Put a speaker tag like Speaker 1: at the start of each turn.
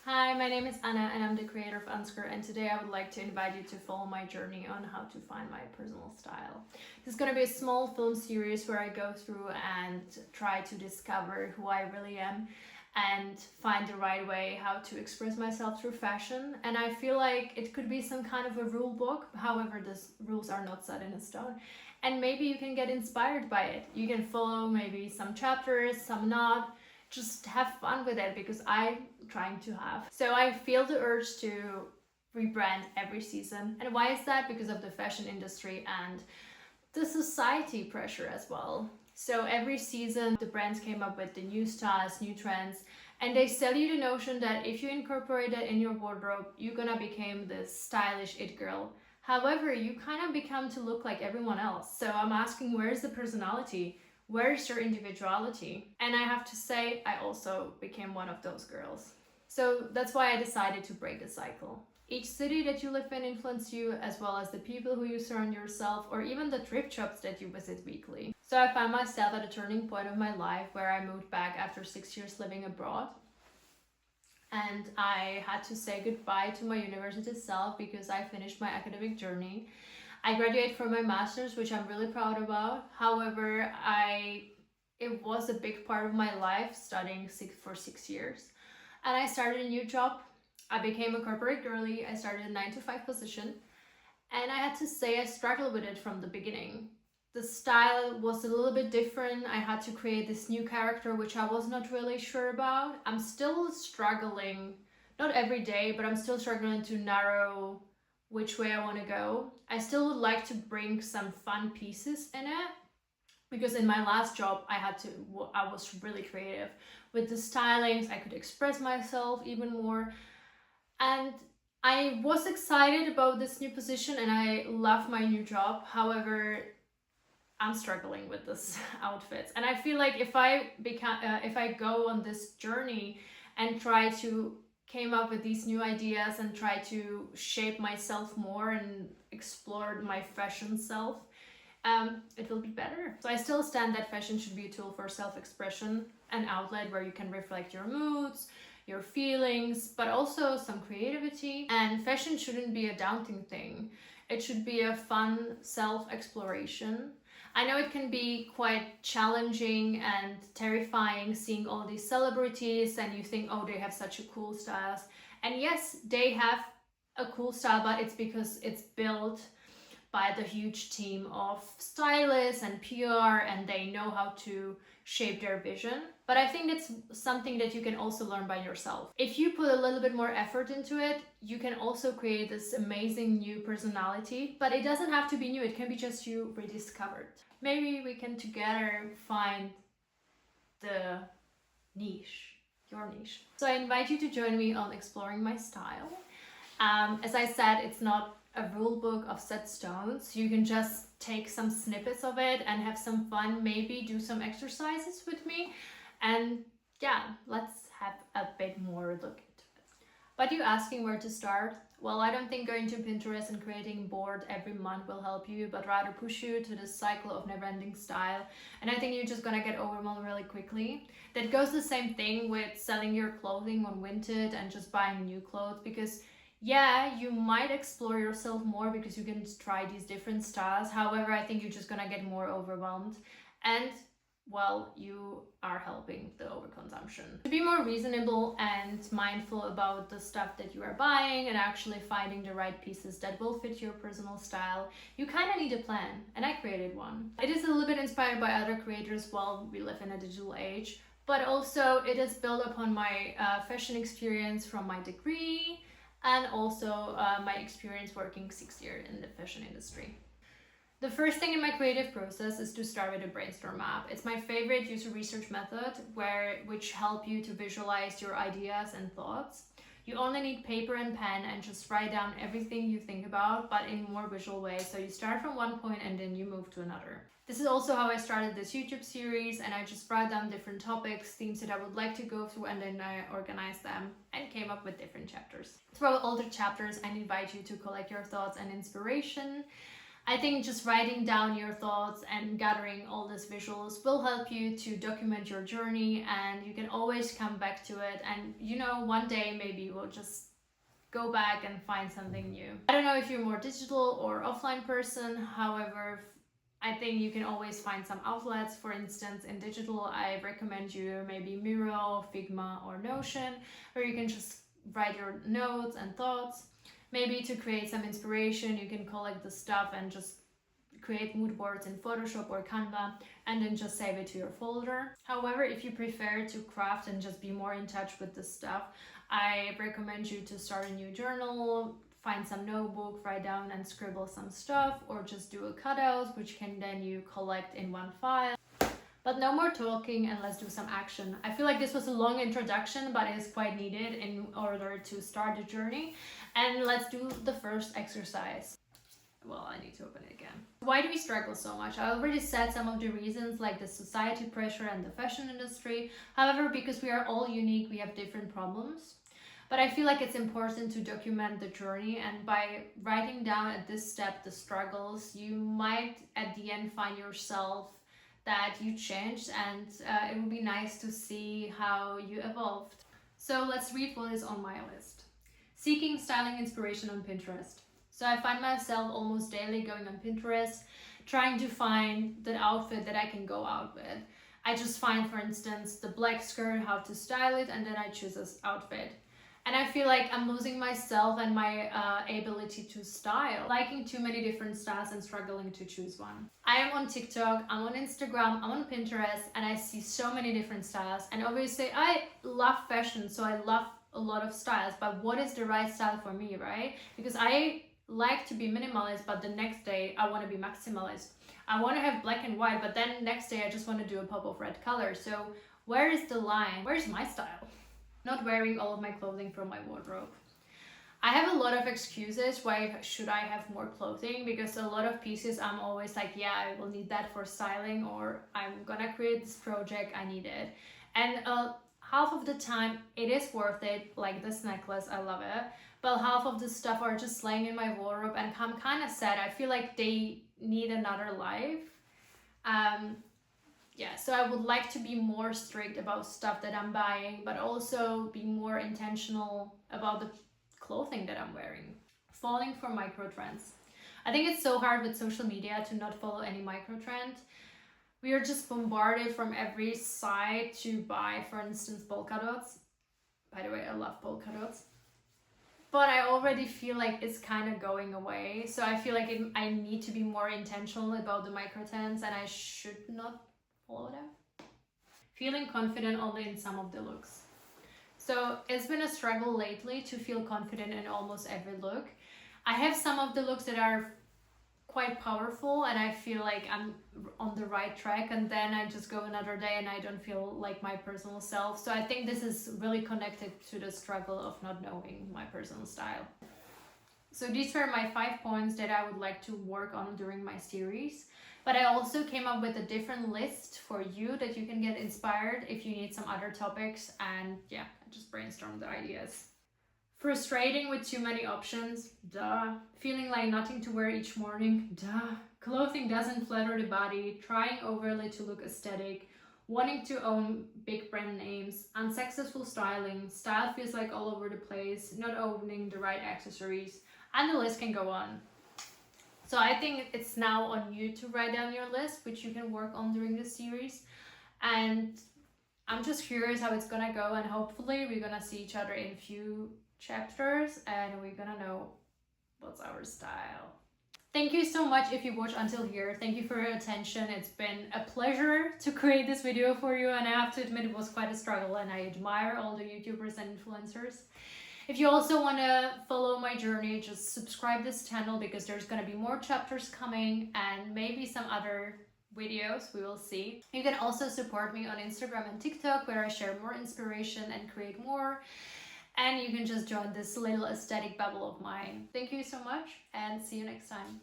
Speaker 1: Hi, my name is Anna and I'm the creator of Unsker, and today I would like to invite you to follow my journey on how to find my personal style. This is going to be a small film series where I go through and try to discover who I really am and find the right way how to express myself through fashion. And I feel like it could be some kind of a rule book, however these rules are not set in stone. And maybe you can get inspired by it. You can follow maybe some chapters, some not, just have fun with it because I'm trying to have. So I feel the urge to rebrand every season. And why is that? Because of the fashion industry and the society pressure as well. So every season the brands came up with the new styles, new trends, and they sell you the notion that if you incorporate it in your wardrobe, you're gonna become this stylish it girl. However, you kind of become to look like everyone else. So I'm asking, where's the personality? Where's your individuality? And I have to say, I also became one of those girls. So that's why I decided to break the cycle. Each city that you live in influences you, as well as the people who you surround yourself, or even the thrift shops that you visit weekly. So I found myself at a turning point of my life where I moved back after 6 years living abroad. And I had to say goodbye to my university self because I finished my academic journey. I graduated from my master's, which I'm really proud about. However, it was a big part of my life studying for 6 years. And I started a new job. I became a corporate girly. I started a 9 to 5 position. And I had to say I struggled with it from the beginning. The style was a little bit different. I had to create this new character, which I was not really sure about. I'm still struggling, not every day, but I'm still struggling to narrow which way I want to go. I still would like to bring some fun pieces in it because in my last job I was really creative with the stylings. I could express myself even more, and I was excited about this new position and I love my new job. However, I'm struggling with this outfits, and I feel like if I go on this journey and try to came up with these new ideas and try to shape myself more and explore my fashion self, it will be better. So I still stand that fashion should be a tool for self-expression, an outlet where you can reflect your moods, your feelings, but also some creativity. And fashion shouldn't be a daunting thing. It should be a fun self-exploration. I know it can be quite challenging and terrifying seeing all these celebrities and you think, oh, they have such a cool styles. And yes, they have a cool style, but it's because it's built by the huge team of stylists and PR, and they know how to shape their vision. But I think that's something that you can also learn by yourself. If you put a little bit more effort into it, you can also create this amazing new personality, but it doesn't have to be new. It can be just you rediscovered. Maybe we can together find the niche, your niche. So I invite you to join me on exploring my style. As I said, it's not a rule book of set stones. You can just take some snippets of it and have some fun, maybe do some exercises with me, and yeah, let's have a bit more look into it. But you asking where to start? Well, I don't think going to Pinterest and creating a board every month will help you, but rather push you to this cycle of never-ending style. And I think you're just gonna get overwhelmed really quickly. That goes the same thing with selling your clothing on Vinted and just buying new clothes, because yeah, you might explore yourself more because you can try these different styles. However, I think you're just gonna get more overwhelmed, and well, you are helping the overconsumption. To be more reasonable and mindful about the stuff that you are buying and actually finding the right pieces that will fit your personal style, you kind of need a plan, and I created one. It is a little bit inspired by other creators while we live in a digital age, but also it is built upon my fashion experience from my degree, and also my experience working 6 years in the fashion industry. The first thing in my creative process is to start with a brainstorm map. It's my favorite user research method which help you to visualize your ideas and thoughts. You only need paper and pen and just write down everything you think about, but in more visual way. So you start from one point and then you move to another. This is also how I started this YouTube series, and I just write down different topics, themes that I would like to go through, and then I organized them and came up with different chapters. Throughout all the chapters, I invite you to collect your thoughts and inspiration. I think just writing down your thoughts and gathering all these visuals will help you to document your journey, and you can always come back to it. And you know, one day maybe you will just go back and find something new. I don't know if you're more digital or offline person, however, I think you can always find some outlets. For instance, in digital, I recommend you maybe Miro, Figma, or Notion, where you can just write your notes and thoughts. Maybe to create some inspiration, you can collect the stuff and just create mood boards in Photoshop or Canva and then just save it to your folder. However, if you prefer to craft and just be more in touch with the stuff, I recommend you to start a new journal, find some notebook, write down and scribble some stuff, or just do a cutout, which can then you collect in one file. But no more talking, and let's do some action. I feel like this was a long introduction, but it is quite needed in order to start the journey. And let's do the first exercise. Well, I need to open it again. Why do we struggle so much? I already said some of the reasons, like the society pressure and the fashion industry. However, because we are all unique, we have different problems. But I feel like it's important to document the journey, and by writing down at this step the struggles, you might at the end find yourself that you changed, and it would be nice to see how you evolved. So let's read what is on my list. Seeking styling inspiration on Pinterest. So I find myself almost daily going on Pinterest, trying to find the outfit that I can go out with. I just find, for instance, the black skirt, how to style it, and then I choose this outfit. And I feel like I'm losing myself and my ability to style, liking too many different styles and struggling to choose one. I am on TikTok, I'm on Instagram, I'm on Pinterest, and I see so many different styles. And obviously I love fashion, so I love a lot of styles, but what is the right style for me, right? Because I like to be minimalist, but the next day I want to be maximalist. I want to have black and white, but then next day I just want to do a pop of red color. So where is the line? Where's my style? Not wearing all of my clothing from my wardrobe. I have a lot of excuses why should I have more clothing, because a lot of pieces I'm always like, yeah, I will need that for styling, or I'm gonna create this project, I need it. And half of the time it is worth it, like this necklace, I love it. But half of the stuff are just laying in my wardrobe and I'm kind of sad. I feel like they need another life. Yeah, so I would like to be more strict about stuff that I'm buying, but also be more intentional about the clothing that I'm wearing. Falling for micro trends. I think it's so hard with social media to not follow any micro trend. We are just bombarded from every side to buy, for instance, polka dots. By the way, I love polka dots. But I already feel like it's kind of going away. So I feel like I need to be more intentional about the micro trends, and I should not follow them. Feeling confident only in some of the looks. So it's been a struggle lately to feel confident in almost every look. I have some of the looks that are quite powerful and I feel like I'm on the right track, and then I just go another day and I don't feel like my personal self. So I think this is really connected to the struggle of not knowing my personal style. So these were my 5 points that I would like to work on during my series. But I also came up with a different list for you that you can get inspired if you need some other topics, and yeah, I just brainstormed the ideas. Frustrating with too many options, duh. Feeling like nothing to wear each morning, duh. Clothing doesn't flatter the body, trying overly to look aesthetic, wanting to own big brand names, unsuccessful styling, style feels like all over the place, not owning the right accessories, and the list can go on. So I think it's now on you to write down your list, which you can work on during this series. And I'm just curious how it's gonna go, and hopefully we're gonna see each other in a few chapters and we're gonna know what's our style. Thank you so much if you watched until here. Thank you for your attention. It's been a pleasure to create this video for you, and I have to admit it was quite a struggle, and I admire all the YouTubers and influencers. If you also want to follow my journey, just subscribe this channel, because there's going to be more chapters coming and maybe some other videos, we will see. You can also support me on Instagram and TikTok, where I share more inspiration and create more. And you can just join this little aesthetic bubble of mine. Thank you so much, and see you next time.